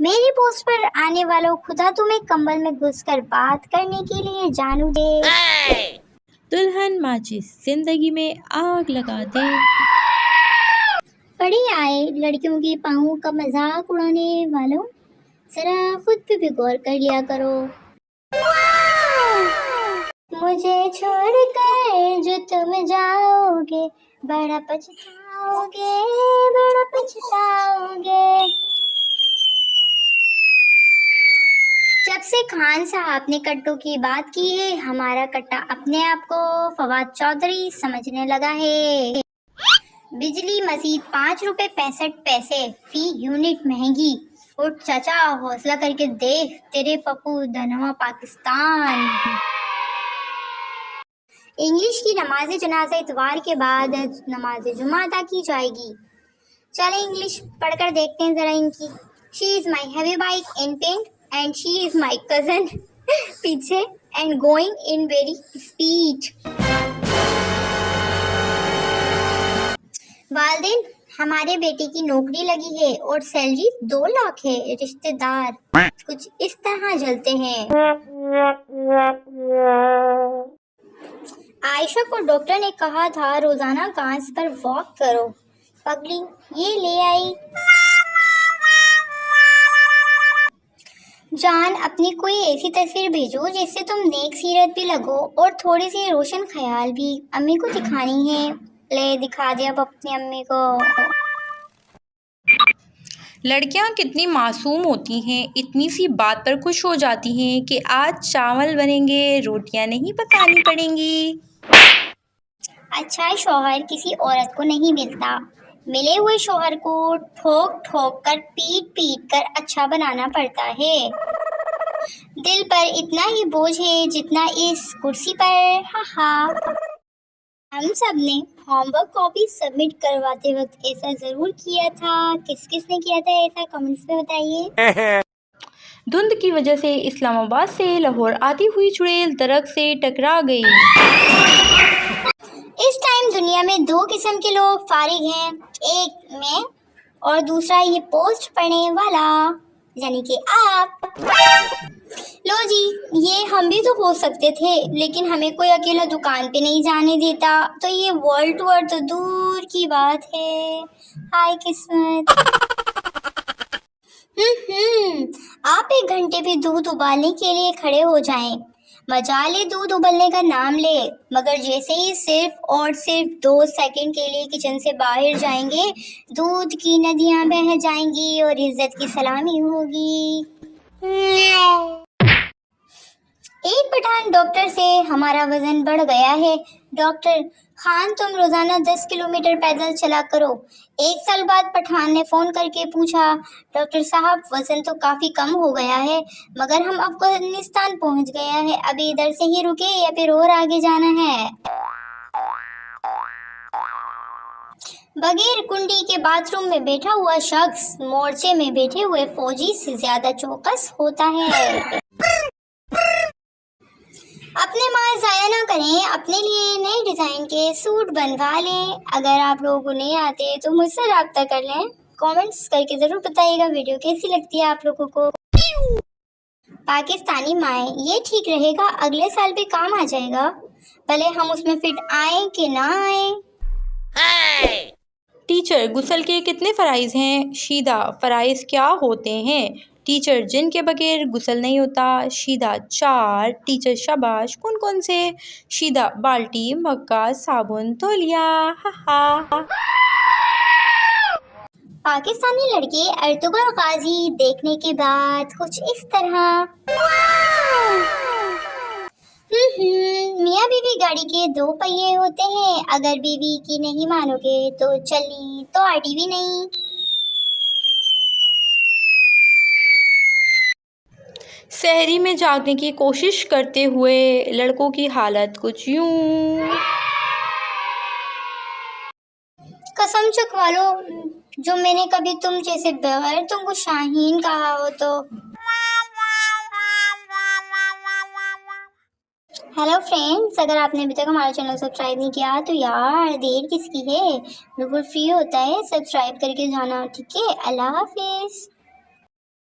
मेरी पोस्ट पर आने वालों, खुदा तुम्हें कंबल में घुसकर बात करने के लिए जानू दे। दुल्हन माचिस जिंदगी में आग लगा दे। पढ़े आए लड़कियों के पाँव का मजाक उड़ाने वालों, जरा खुद पे भी गौर कर लिया करो। मुझे छोड़कर जो तुम जाओगे, बड़ा पछताओगे, बड़ा पछताओगे। जब से खान साहब ने कट्टों की बात की है, हमारा कट्टा अपने आप को फवाद चौधरी समझने लगा है। बिजली मजीद 5 रुपए 65 पैसे फी यूनिट महंगी। उठ चाचा, हौसला करके देख, तेरे पप्पू धनवा पाकिस्तान। इंग्लिश की नमाज जनाजा इतवार के बाद नमाज जुमा अदा की जाएगी। चले इंग्लिश पढ़कर देखते हैं जरा इनकी। She is my heavy bike in pink and she is my cousin पीछे and going in very speed. वालदेन, हमारे बेटे की नौकरी लगी है और सैलरी 2 लाख है। रिश्तेदार कुछ इस तरह जलते हैं। आयशा को डॉक्टर ने कहा था रोजाना घास पर वॉक करो। पगली ये ले आई। जान, अपनी कोई ऐसी तस्वीर भेजो जिससे तुम नेक सीरत भी लगो और थोड़ी सी रोशन ख्याल भी। अम्मी को दिखानी है। ले दिखा दिया अब अपनी अम्मी को। लड़कियां कितनी मासूम होती हैं, इतनी सी बात पर खुश हो जाती हैं कि आज चावल बनेंगे, रोटियां नहीं पकानी पड़ेंगी। अच्छा शौहर किसी औरत को नहीं मिलता। मिले हुए शौहर को ठोक ठोक कर, पीट पीट कर अच्छा बनाना पड़ता है। दिल पर इतना ही बोझ है जितना इस कुर्सी पर। हा हा। हम सब ने होमवर्क कॉपी सबमिट करवाते वक्त ऐसा जरूर किया था। किस किस ने किया था ऐसा कमेंट्स में बताइए। धुंध की वजह से इस्लामाबाद से लाहौर आती हुई चुड़ैल दरख्त से टकरा गई। इस टाइम दुनिया में 2 किस्म के लोग फारिग हैं। एक मैं और दूसरा ये पोस्ट पढ़ने वाला, यानी कि आप। लो जी, ये हम भी तो हो सकते थे, लेकिन हमें कोई अकेला दुकान पे नहीं जाने देता, तो ये वर्ल्ड टूर तो दूर की बात है। हाय किस्मत। आप 1 घंटे भी दूध उबालने के लिए खड़े हो जाएं। मजाले दूध उबलने का नाम ले, मगर जैसे ही सिर्फ और सिर्फ 2 सेकंड के लिए किचन से बाहर जाएंगे, दूध की नदियां बह जाएंगी और इज्जत की सलामी होगी। एक पठान डॉक्टर से हमारा वजन बढ़ गया है। डॉक्टर खान, तुम रोजाना 10 किलोमीटर पैदल चला करो। 1 साल बाद पठान ने फोन करके पूछा, डॉक्टर साहब वजन तो काफी कम हो गया है, मगर हम अफगानिस्तान पहुंच गया है, अभी इधर से ही रुके या फिर और आगे जाना है? बगैर कुंडी के बाथरूम में बैठा हुआ शख्स मोर्चे में बैठे हुए फौजी से ज्यादा चौकस होता है। अपने माल जाया ना करें, अपने लिए नए डिजाइन के सूट बनवा लें। अगर आप लोगों को नहीं आते तो मुझसे रब्ता कर लें। कमेंट्स करके जरूर बताइएगा वीडियो कैसी लगती है आप लोगों को। पाकिस्तानी माए, ये ठीक रहेगा, अगले साल भी काम आ जाएगा, भले हम उसमें फिट आए कि ना आए। टीचर, गुस्ल के कितने फ़राइज़ हैं? शीदा, फ़राइज़ क्या होते हैं? टीचर, जिनके बगैर गुस्ल नहीं होता। शीदा, 4। टीचर, शाबाश, कौन कौन से? शीदा, बाल्टी, मग्गा, साबुन, तौलिया। हा हा। पाकिस्तानी लड़के अर्तुगरुल गाजी देखने के बाद कुछ इस तरह। मियाँ बीवी गाड़ी के 2 पहिए होते हैं, अगर बीवी की नहीं मानोगे तो चलनी तो आटी भी नहीं। सहरी में जागने की कोशिश करते हुए लड़कों की हालत कुछ यूं। कसम चुकवा लो, जो मैंने कभी तुम जैसे बगैर तुमको शाहीन कहा हो तो। हेलो फ्रेंड्स, अगर आपने अभी तक हमारा चैनल सब्सक्राइब नहीं किया तो यार देर किसकी है, बिल्कुल फ्री होता है, सब्सक्राइब करके जाना, ठीक है। अल्लाह हाफिज।